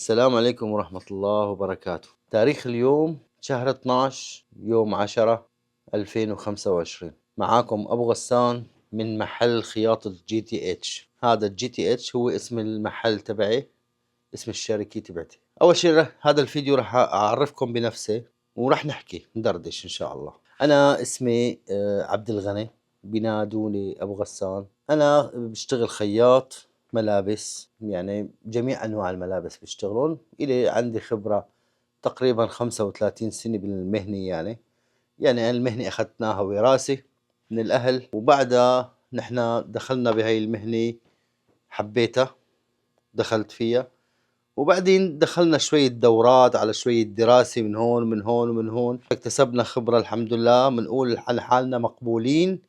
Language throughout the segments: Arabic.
السلام عليكم ورحمة الله وبركاته. تاريخ اليوم شهر 12 يوم 10/2025. معاكم أبو غسان من محل خياطة جي تي اتش. هذا الجي تي اتش هو اسم المحل تبعي، اسم الشركة تبعتي. أول شيء هذا الفيديو راح أعرفكم بنفسي وراح نحكي ندردش إن شاء الله. أنا اسمي عبد الغني، بينادوني أبو غسان. أنا بشتغل خياط ملابس، يعني جميع أنواع الملابس بيشتغلون. إلي عندي خبرة تقريبا 35 سنة بالمهنة. يعني المهنة أخذتناها وراثة من الأهل، وبعدها نحن دخلنا بهاي المهنة، حبيتها دخلت فيها، وبعدين دخلنا شوية دورات على شوية دراسة من هون ومن هون ومن هون، اكتسبنا خبرة الحمد لله. بنقول عن حالنا مقبولين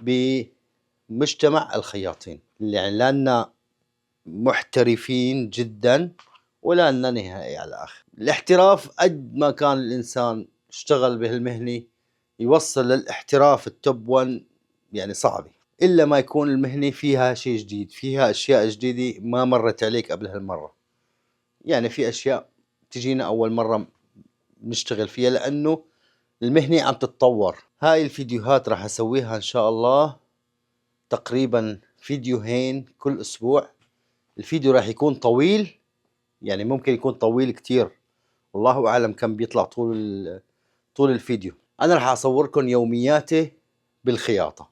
بمجتمع الخياطين، يعني لأننا محترفين جدا ولا لنا نهائي على الآخر. الاحتراف قد ما كان الإنسان اشتغل بهالمهنة يوصل للاحتراف التوب 1 يعني صعبة، إلا ما يكون المهنة فيها شيء جديد، فيها أشياء جديدة ما مرت عليك قبل هالمرة. يعني في أشياء تجينا أول مرة نشتغل فيها لأنه المهنة عم تتطور. هاي الفيديوهات راح أسويها إن شاء الله تقريبا فيديوهين كل أسبوع. الفيديو راح يكون طويل، يعني ممكن يكون طويل كتير، والله أعلم كم بيطلع طول الفيديو. أنا راح أصوركم يومياتي بالخياطة،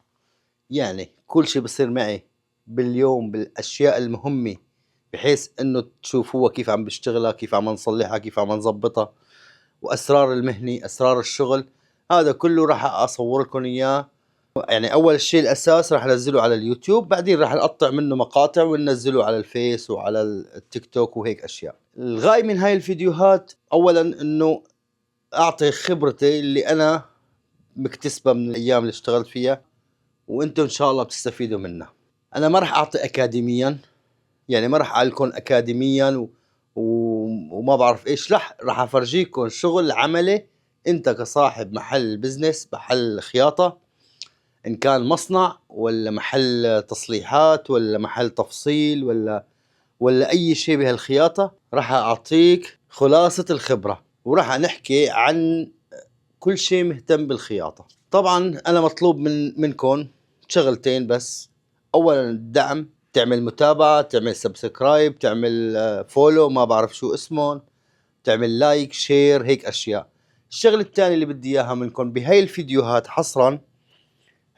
يعني كل شيء بصير معي باليوم بالأشياء المهمة، بحيث إنه تشوفوها كيف عم بشتغلها، كيف عم نصلحها، كيف عم نظبطها، وأسرار المهنة، أسرار الشغل. هذا كله راح أصور لكم إياه. يعني أول شيء الأساس راح أنزله على اليوتيوب، بعدين راح نقطع منه مقاطع وننزله على الفيس وعلى التيك توك وهيك أشياء. الغاية من هاي الفيديوهات أولا إنه أعطي خبرتي اللي أنا مكتسبة من الأيام اللي اشتغلت فيها، وأنتم إن شاء الله بتستفيدوا منها. أنا ما راح أعطي أكاديميا، يعني ما راح أعلكم أكاديميا وما بعرف إيش. راح أفرجيكم شغل عملي. أنت كصاحب محل بزنس، محل خياطة، إن كان مصنع ولا محل تصليحات ولا محل تفصيل ولا أي شيء بهالخياطة، راح أعطيك خلاصة الخبرة، وراح نحكي عن كل شيء مهتم بالخياطة. طبعا أنا مطلوب منكم شغلتين بس. أولا الدعم، تعمل متابعة، تعمل سبسكرايب، تعمل فولو، ما بعرف شو اسمه، تعمل لايك شير، هيك أشياء. الشغل الثاني اللي بدي إياها منكم بهاي الفيديوهات حصرا،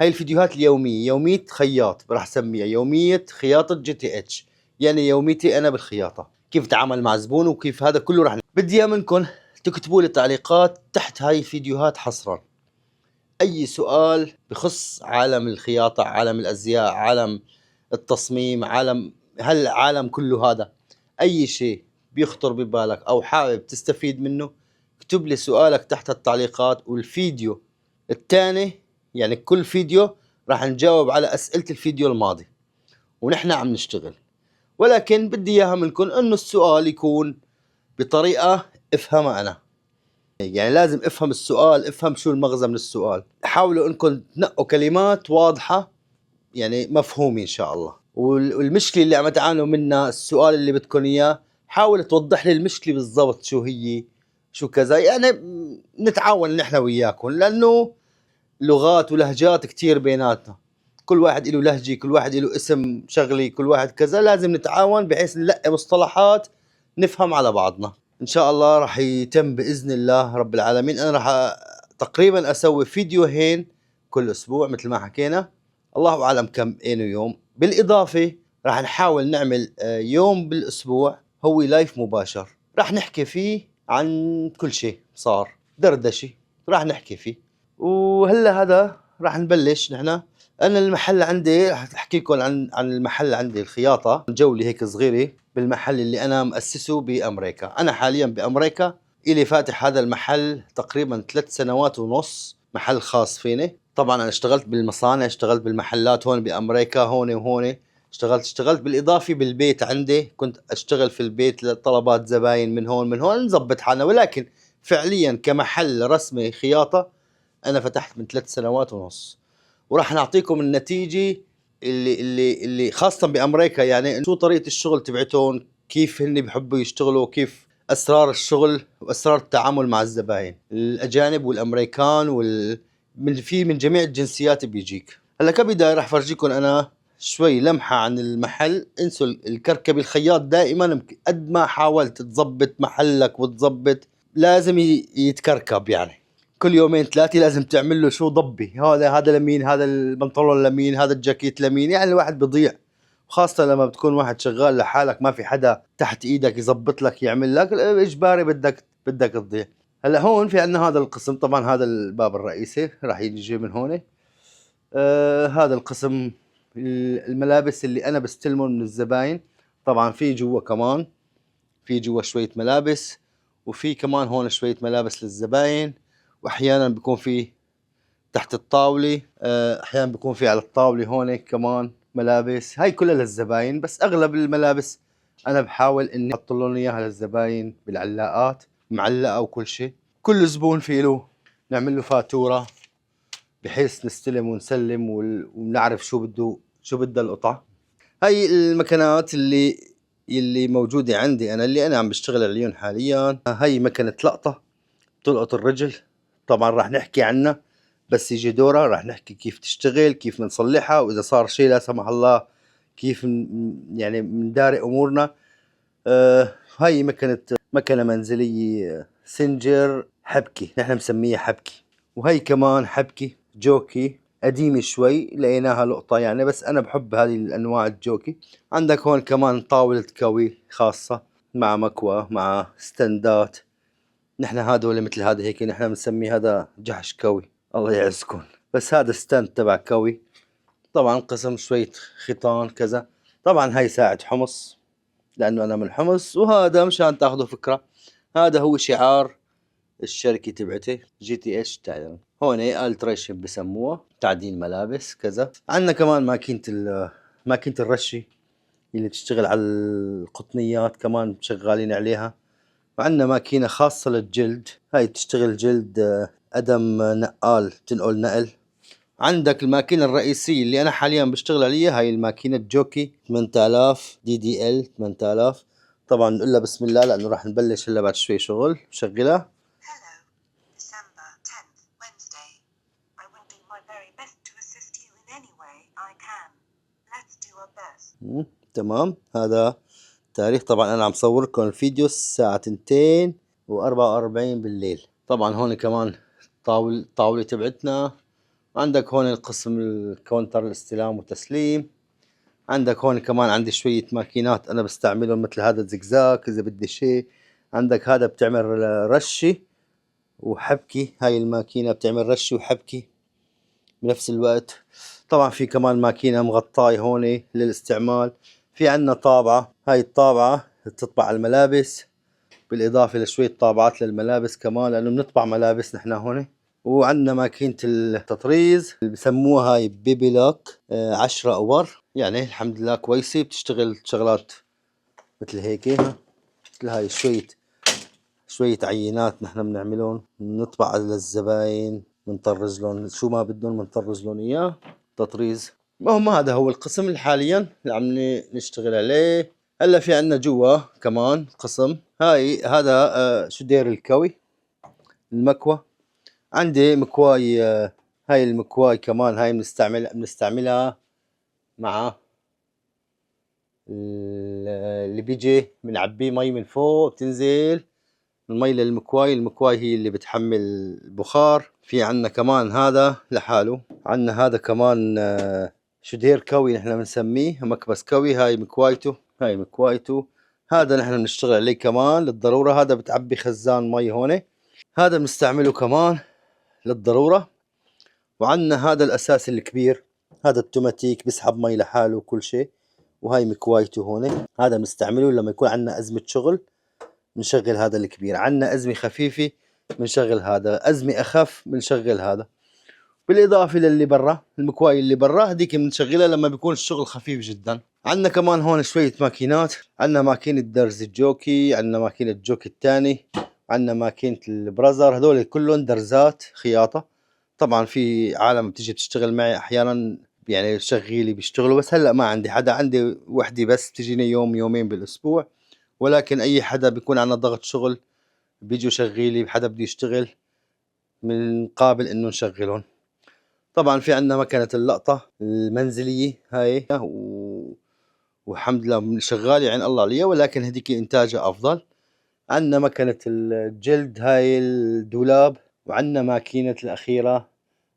هاي الفيديوهات اليومية، يومية خياط راح سميها يومية خياطة جي تي اتش، يعني يوميتي أنا بالخياطة، كيف أتعامل مع زبون وكيف هذا كله بدي إياه منكم تكتبوا لي تعليقات تحت هاي الفيديوهات حصرا. أي سؤال بخص عالم الخياطة، عالم الأزياء، عالم التصميم، عالم كله هذا، أي شيء بيخطر ببالك أو حابب تستفيد منه، اكتب لي سؤالك تحت التعليقات. والفيديو الثاني، يعني كل فيديو راح نجاوب على أسئلة الفيديو الماضي ونحن عم نشتغل. ولكن بدي إياها منكم إنه السؤال يكون بطريقة افهمها أنا، يعني لازم افهم السؤال، افهم شو المغزى من السؤال. حاولوا انكم تنقوا كلمات واضحة يعني مفهومة ان شاء الله. والمشكلة اللي عم تعانوا منها، السؤال اللي بدكم اياه، حاول توضح لي المشكلة بالضبط شو هي، شو كذا، يعني نتعاون نحن وياكم، لانه لغات ولهجات كتير بيناتنا، كل واحد له لهجة، كل واحد له اسم شغلي، كل واحد كذا. لازم نتعاون بحيث نلاقي مصطلحات نفهم على بعضنا. ان شاء الله راح يتم باذن الله رب العالمين. انا راح تقريبا اسوي فيديوهين كل اسبوع مثل ما حكينا، الله اعلم كم انه يوم. بالاضافه راح نحاول نعمل يوم بالاسبوع هو لايف مباشر، راح نحكي فيه عن كل شيء صار، دردشه راح نحكي فيه. وهلا هذا راح نبلش نحن. انا المحل عندي راح احكي لكم عن المحل عندي، الخياطه، جوله هيك صغيره بالمحل اللي انا مؤسسه بامريكا. انا حاليا بامريكا، الي فاتح هذا المحل تقريبا 3 سنوات ونص، محل خاص فيني. طبعا انا اشتغلت بالمصانع، اشتغلت بالمحلات هون بامريكا، هون وهون اشتغلت بالاضافه بالبيت عندي، كنت اشتغل في البيت لطلبات زباين من هون من هون نظبط حالنا. ولكن فعليا كمحل رسمي خياطه انا فتحت من 3 سنوات ونص، وراح نعطيكم النتيجة اللي خاصة بأمريكا، يعني شو طريقة الشغل تبعتهم، كيف هن بيحبوا يشتغلوا، وكيف اسرار الشغل واسرار التعامل مع الزباين الاجانب والامريكان من جميع الجنسيات بيجيك. هلا كبداية راح فرجيكم انا شوي لمحة عن المحل. انسوا الكركبي، الخياط دائما قد ما حاولت تظبط محلك وتظبط لازم يتكركب، يعني كل يومين ثلاثة لازم تعمل له شو ضبي، هذا لمين، هذا البنطلون لمين، هذا الجاكيت لمين، يعني الواحد بضيع. خاصة لما بتكون واحد شغال لحالك ما في حدا تحت ايدك يظبط لك يعمل لك، اجباري بدك تضيع. هلا هون في عندنا هذا القسم، طبعا هذا الباب الرئيسي راح يجي من هون. هذا القسم الملابس اللي انا بستلمه من الزباين. طبعا في جوا كمان، في جوا شوية ملابس، وفي كمان هون شوية ملابس للزباين، واحيانا بيكون في تحت الطاولة، احيانا بيكون في على الطاولة هون كمان ملابس. هاي كلها للزباين، بس اغلب الملابس انا بحاول اني احط لهم اياها للزباين بالعلاقات معلقة وكل شيء. كل زبون في له نعمل له فاتورة بحيث نستلم ونسلم ونعرف شو بدها القطعة. هاي المكنات اللي موجودة عندي أنا، اللي أنا عم بشتغل عليهم حاليا. هاي مكنة لقطة بتلقط الرجل، طبعا راح نحكي عنها بس يجي دورها، راح نحكي كيف تشتغل، كيف بنصلحها، وإذا صار شيء لا سمح الله كيف يعني بنداري أمورنا. هاي مكنة منزلية سنجر حبكي، نحن مسميها حبكي. وهي كمان حبكي جوكي قديمة شوي لقيناها لقطة يعني، بس أنا بحب هذه الأنواع الجوكي. عندك هون كمان طاولة كوي خاصة مع مكوى مع ستندات. نحن هذول مثل هذا هيك نحن بنسمي هذا جحش كوي، الله يعزكم. بس هذا ستاند تبع كوي. طبعا قسم شوية خيطان كذا. طبعا هاي ساعة حمص لأنه أنا من حمص، وهذا مشان تاخذوا فكرة هذا هو شعار الشركة تبعتي GTH تعلم. هون التريشن بسموها تعديل ملابس كذا. عندنا كمان ماكينة الرشي اللي تشتغل على القطنيات كمان شغالين عليها. وعندنا ماكينة خاصة للجلد، هاي تشتغل جلد أدم نقال، تنقل نقل. عندك الماكينة الرئيسية اللي أنا حاليا بشتغل عليها، هاي الماكينة جوكي 8000 DDL 8000. طبعا نقول لها بسم الله لأنه راح نبلش هلا بعد شوي شغل. شغلها. تمام. هذا تاريخ، طبعا انا عم صور لكم الفيديو الساعة 2:44 بالليل. طبعا هون كمان طاولة تبعتنا. عندك هون القسم الكاونتر الاستلام والتسليم. عندك هون كمان عندي شوية ماكينات انا بستعملهم مثل هذا الزقزاق اذا بدي شيء. عندك هذا بتعمل رشي وحبكي، هاي الماكينة بتعمل رشي وحبكي بنفس الوقت. طبعا في كمان ماكينة مغطاية هون للاستعمال. في عنا طابعة، هاي الطابعة تطبع على الملابس، بالإضافة لشوية طابعات للملابس كمان لأنه بنطبع ملابس نحن هون. وعندنا ماكينة التطريز اللي بسموها هاي بيبي لوك 10 أور، يعني الحمد لله كويسة بتشتغل شغلات مثل هيك. مثل هاي شوية عينات نحن بنعملهم، بنطبع على الزباين، بنطرز لهم شو ما بدهم بنطرز لهم إياه تطريز. المهم هذا هو القسم اللي حاليا اللي عم نشتغل عليه. هلا في عنا جوا كمان قسم، هذا شو دير الكوي المكوى. عندي مكواي، هاي المكواي كمان هاي بنستعملها مع اللي بيجي بنعبيه مي من فوق بتنزل المي للمكواي. المكواي هي اللي بتحمل البخار. في عنا كمان هذا لحاله. عنا هذا كمان شدير كوي نحن بنسميه مكبس كوي. هاي مكوايته. هذا نحن بنشتغل عليه كمان للضرورة. هذا بتعبي خزان مي هون، هذا بنستعمله كمان للضرورة. وعنا هذا الأساس الكبير، هذا التوماتيك بيسحب مي لحاله وكل شيء. وهاي مكوايته هون، هذا بنستعمله لما يكون عنا أزمة شغل بنشغل هذا الكبير. عنا أزمة خفيفة بنشغل هذا، أزمة أخف بنشغل هذا. بالإضافة للي برا المكواي اللي برا هذيك بنشغلها لما بيكون الشغل خفيف جدا. عنا كمان هون شوية ماكينات. عنا ماكينة درز الجوكي، عنا ماكينة جوكي الثاني، عنا ماكينة البرازر. هذول كلهم درزات خياطة. طبعا في عالم بتيجي تشتغل معي أحيانا يعني شغيلي بيشتغلوا، بس هلا ما عندي حدا، عندي وحدي بس بتجيني يوم يومين بالأسبوع ولكن اي حدا بيكون عنا ضغط شغل بيجوا شغيلي، حدا بده يشتغل من قابل انه نشغلهم. طبعا في عنا مكنة اللقطة المنزلية هاي والحمد لله شغالة يعني الله عليها، ولكن هذيك انتاجها افضل. عنا مكنة الجلد هاي الدولاب، وعنا ماكينة الأخيرة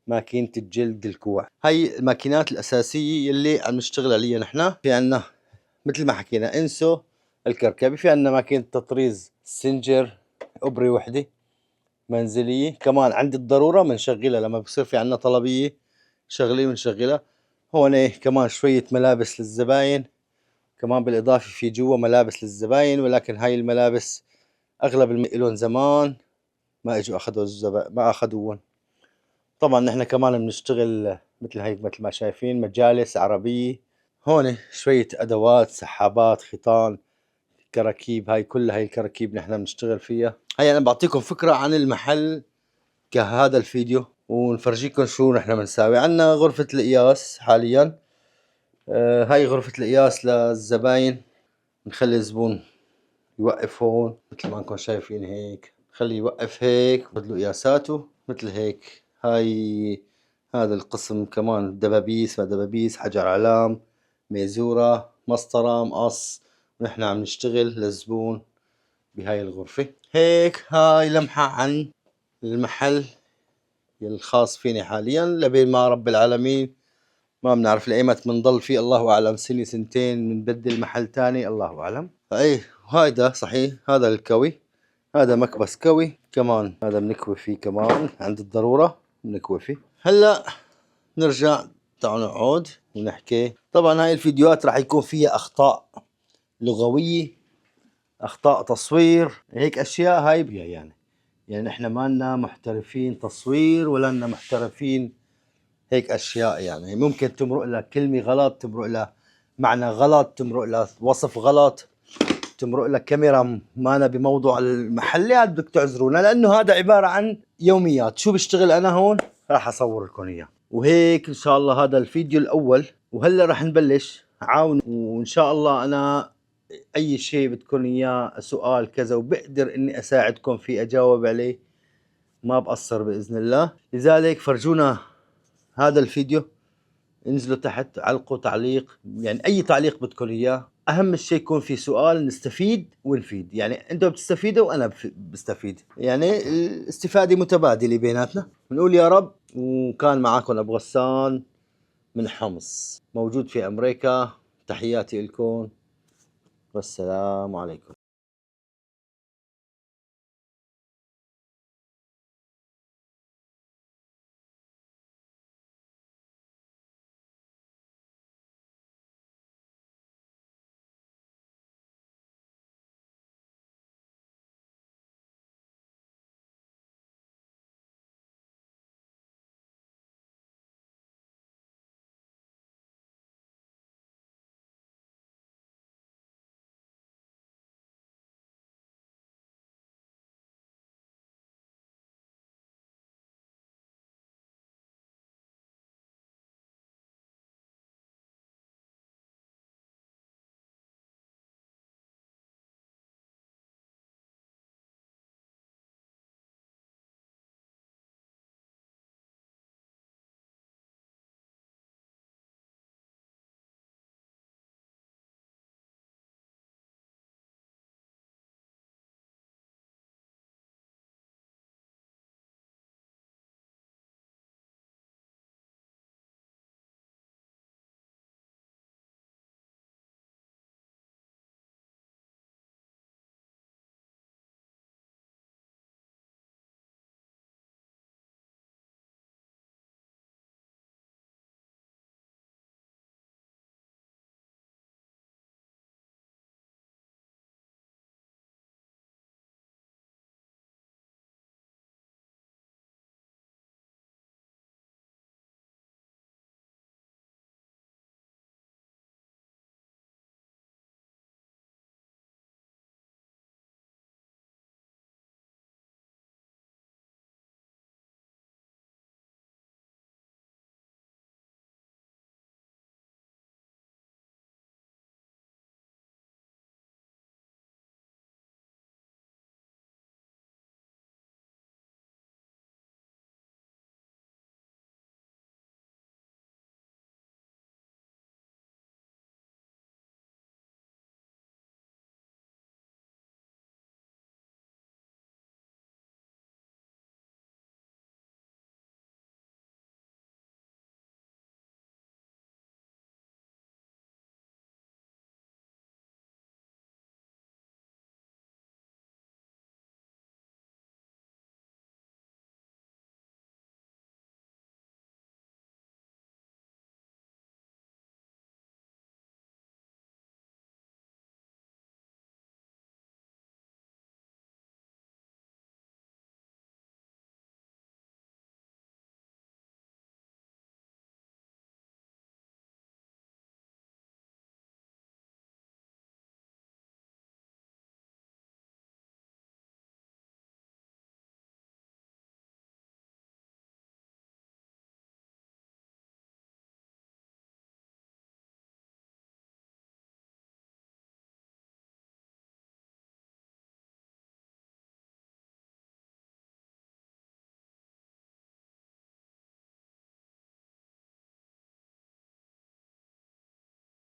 ماكينة الجلد الكوع. هاي الماكينات الأساسية يلي عم نشتغل عليها نحنا. في عنا مثل ما حكينا انسو الكركبي، في عنا ماكينة تطريز سنجر أبرة وحدة منزلية، كمان عند الضرورة بنشغلها لما بصير في عنا طلبية شغلة بنشغلها. هون كمان شوية ملابس للزباين، كمان بالإضافة في جوا ملابس للزباين، ولكن هاي الملابس أغلب إلهم زمان ما اجوا اخذوا ما اخذوهم. طبعا نحن كمان بنشتغل مثل هيك مثل ما شايفين مجالس عربية. هون شوية ادوات سحابات خيطان كراكيب، هاي كلها هاي الكراكيب نحن بنشتغل فيها. هاي انا بعطيكم فكرة عن المحل كهذا الفيديو ونفرجيكم شو نحن بنساوي. عنا غرفة القياس حاليا، هاي غرفة القياس للزباين. نخلي الزبون يوقف هون مثل ما انكم شايفين هيك، خليه يوقف هيك ياخذ له قياساته مثل هيك. هاي هذا القسم كمان دبابيس، ما دبابيس، حجر علام، ميزورة، مسطرة، مقص، ونحن عم نشتغل للزبون بهاي الغرفة. هيك هاي لمحة عن المحل الخاص فيني حاليا لبين ما رب العالمين ما بنعرف لأيمت بنضل فيه الله أعلم، سنة سنتين بنبدل محل تاني الله أعلم. أي هيدا صحيح هذا الكوي، هذا مكبس كوي كمان، هذا بنكوي فيه كمان عند الضرورة بنكوي فيه. هلا نرجع تعالوا نقعد ونحكي. طبعا هاي الفيديوهات راح يكون فيها أخطاء لغوية، أخطاء تصوير، هيك أشياء هاي يعني إحنا ما لنا محترفين تصوير ولا لنا محترفين هيك أشياء. يعني ممكن تمرق لك كلمة غلط، تمرق لها معنى غلط، تمرق لها وصف غلط، تمرق لك كاميرا ما أنا بموضوع المحلات، بدك تعذرونا لأنه هذا عبارة عن يوميات. شو بشتغل أنا هون راح أصور لكم إياه. وهيك إن شاء الله هذا الفيديو الأول، وهلا راح نبلش عاون. وإن شاء الله أنا أي شيء بدكم إياه سؤال كذا وبقدر إني أساعدكم فيه أجاوب عليه، ما بقصر بإذن الله. لذلك فرجونا هذا الفيديو، انزلوا تحت علقوا تعليق، يعني اي تعليق بدكم اياه. اهم شيء يكون في سؤال نستفيد ونفيد، يعني انتم بتستفيدوا وانا بستفيد، يعني الاستفاده متبادله بيناتنا. بنقول يا رب. وكان معاكم ابو غسان من حمص موجود في امريكا. تحياتي لكم والسلام عليكم.